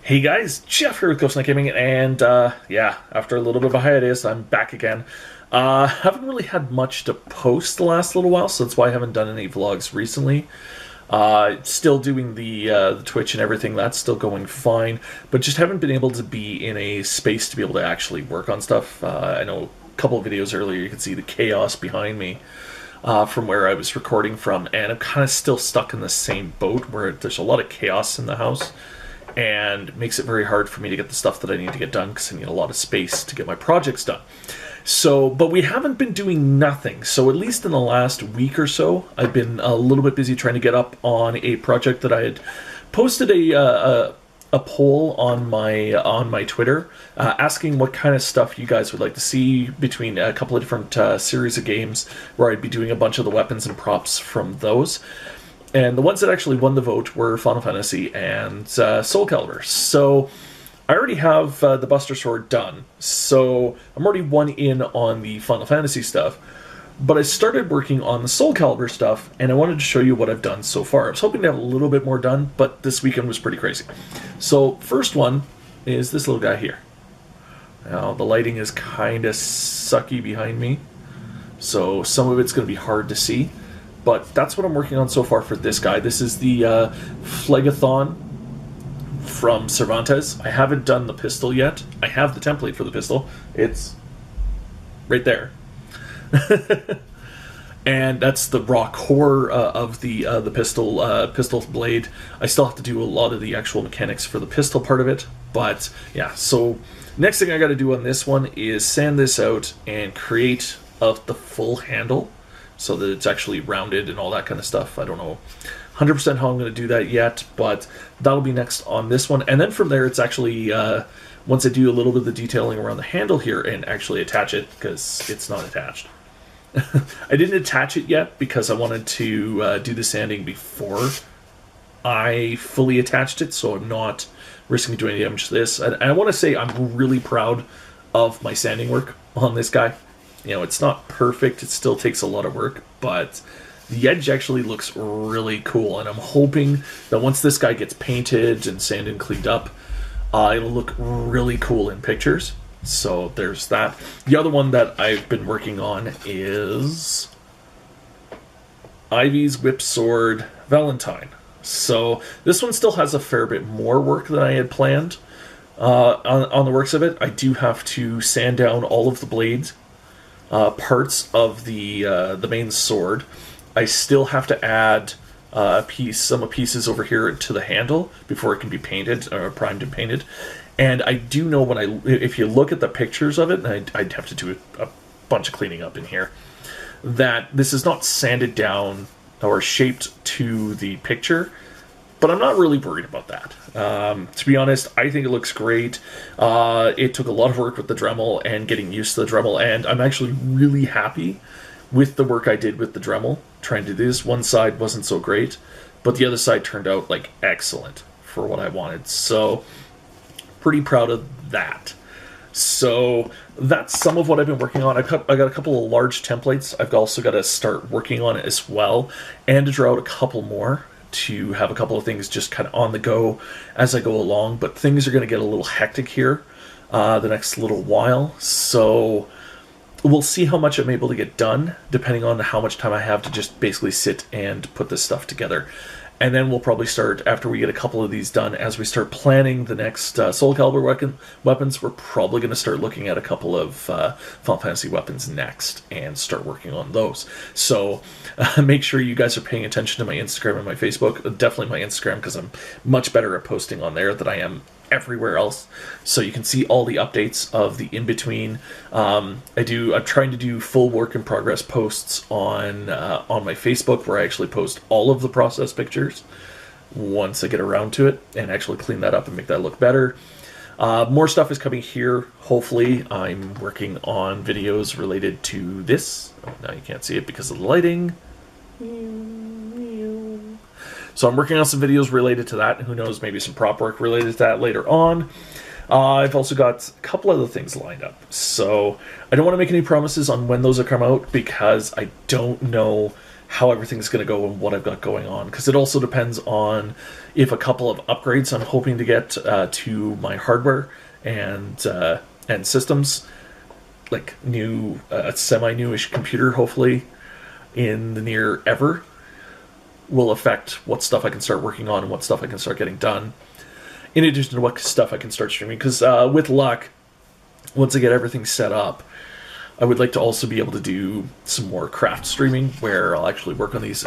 Hey guys, Jeff here with Cosplay Gaming, and yeah, after a little bit of a hiatus, I'm back again. Haven't really had much to post the last little while, so that's why I haven't done any vlogs recently. Still doing the Twitch and everything, that's still going fine, but just haven't been able to be in a space to be able to actually work on stuff. I know a couple of videos earlier you could see the chaos behind me from where I was recording from, and I'm kind of still stuck in the same boat where there's a lot of chaos in the house. And it makes it very hard for me to get the stuff that I need to get done because I need a lot of space to get my projects done. So, but we haven't been doing nothing. So at least in the last week or so, I've been a little bit busy trying to get up on a project that I had posted a poll on my Twitter asking what kind of stuff you guys would like to see between a couple of different series of games where I'd be doing a bunch of the weapons and props from those. And the ones that actually won the vote were Final Fantasy and Soul Calibur. So I already have the Buster Sword done. So I'm already one in on the Final Fantasy stuff. But I started working on the Soul Calibur stuff, and I wanted to show you what I've done so far. I was hoping to have a little bit more done, but this weekend was pretty crazy. So first one is this little guy here. Now the lighting is kind of sucky behind me, so some of it's going to be hard to see. But that's what I'm working on so far for this guy. This is the Phlegethon from Cervantes. I haven't done the pistol yet. I have the template for the pistol. It's right there. And that's the raw core of the pistol blade. I still have to do a lot of the actual mechanics for the pistol part of it. But yeah, so next thing I got to do on this one is sand this out and create the full handle, so that it's actually rounded and all that kind of stuff. I don't know 100% how I'm going to do that yet, but that'll be next on this one. And then from there, it's actually, once I do a little bit of the detailing around the handle here and actually attach it, because it's not attached. I didn't attach it yet because I wanted to do the sanding before I fully attached it, so I'm not risking doing any damage to this. And I want to say I'm really proud of my sanding work on this guy. You know, it's not perfect, it still takes a lot of work, but the edge actually looks really cool, and I'm hoping that once this guy gets painted and sanded and cleaned up, it'll look really cool in pictures. So there's that. The other one that I've been working on is Ivy's Whip Sword Valentine. So this one still has a fair bit more work than I had planned on the works of it. I do have to sand down all of the blades, parts of the main sword. I still have to add some pieces over here to the handle before it can be painted or primed and painted. And I do know if you look at the pictures of it, and I'd have to do a bunch of cleaning up in here, that this is not sanded down or shaped to the picture. But I'm not really worried about that. To be honest, I think it looks great. It took a lot of work with the Dremel and getting used to the Dremel, and I'm actually really happy with the work I did with the Dremel. Trying to do this, one side wasn't so great, but the other side turned out like excellent for what I wanted. So, pretty proud of that. So that's some of what I've been working on. I got a couple of large templates. I've also got to start working on it as well, and to draw out a couple more, to have a couple of things just kind of on the go as I go along. But things are going to get a little hectic here the next little while, so we'll see how much I'm able to get done depending on how much time I have to just basically sit and put this stuff together. And then we'll probably start, after we get a couple of these done, as we start planning the next Soul Calibur weapons, we're probably going to start looking at a couple of Final Fantasy weapons next and start working on those. So make sure you guys are paying attention to my Instagram and my Facebook. Definitely my Instagram, because I'm much better at posting on there than I am everywhere else, so you can see all the updates of the in-between. I'm trying to do full work in progress posts on my Facebook, where I actually post all of the process pictures once I get around to it and actually clean that up and make that look better. More stuff is coming here. Hopefully I'm working on videos related to this. Oh, now you can't see it because of the lighting. So I'm working on some videos related to that. Who knows, maybe some prop work related to that later on. I've also got a couple other things lined up. So I don't want to make any promises on when those will come out, because I don't know how everything's going to go and what I've got going on, because it also depends on if a couple of upgrades I'm hoping to get to my hardware and systems, like new semi-newish computer, hopefully in the near ever, will affect what stuff I can start working on and what stuff I can start getting done, in addition to what stuff I can start streaming. Because with luck, once I get everything set up, I would like to also be able to do some more craft streaming where I'll actually work on these.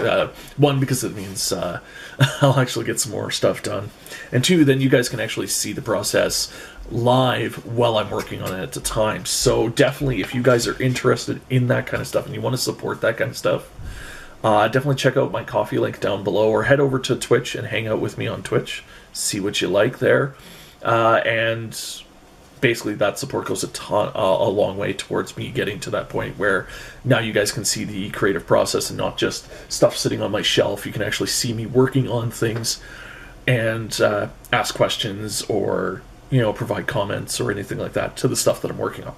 One, because it means I'll actually get some more stuff done. And two, then you guys can actually see the process live while I'm working on it at the time. So definitely, if you guys are interested in that kind of stuff and you want to support that kind of stuff, definitely check out my Coffee link down below, or head over to Twitch and hang out with me on Twitch. See what you like there. And basically that support goes a long way towards me getting to that point where now you guys can see the creative process and not just stuff sitting on my shelf. You can actually see me working on things and ask questions or, provide comments or anything like that to the stuff that I'm working on.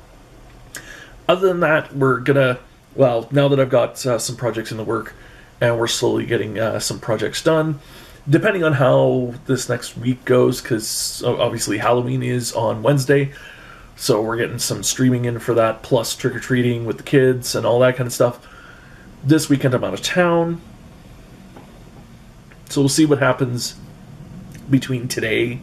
Other than that, we're gonna, now that I've got some projects in the work and we're slowly getting some projects done, depending on how this next week goes, because obviously Halloween is on Wednesday, so we're getting some streaming in for that, plus trick-or-treating with the kids and all that kind of stuff. This weekend I'm out of town, so we'll see what happens between today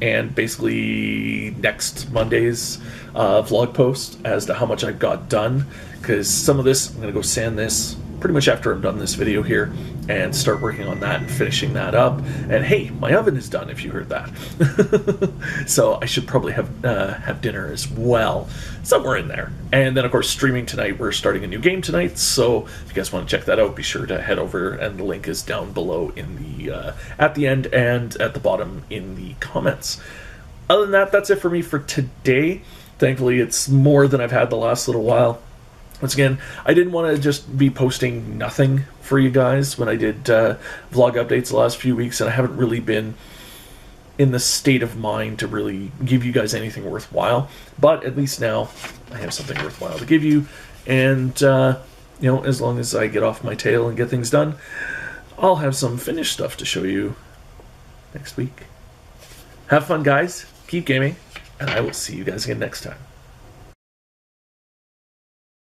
and basically next Monday's vlog post as to how much I've got done, because some of this, I'm going to go sand this pretty much after I'm done this video here and start working on that and finishing that up. And hey, my oven is done, if you heard that. So I should probably have dinner as well, somewhere in there. And then of course streaming tonight, we're starting a new game tonight, so if you guys want to check that out, be sure to head over, and the link is down below in the at the end and at the bottom in the comments. Other than that, that's it for me for today. Thankfully it's more than I've had the last little while. Once again, I didn't want to just be posting nothing for you guys when I did vlog updates the last few weeks, and I haven't really been in the state of mind to really give you guys anything worthwhile. But at least now I have something worthwhile to give you, and as long as I get off my tail and get things done, I'll have some finished stuff to show you next week. Have fun, guys. Keep gaming, and I will see you guys again next time.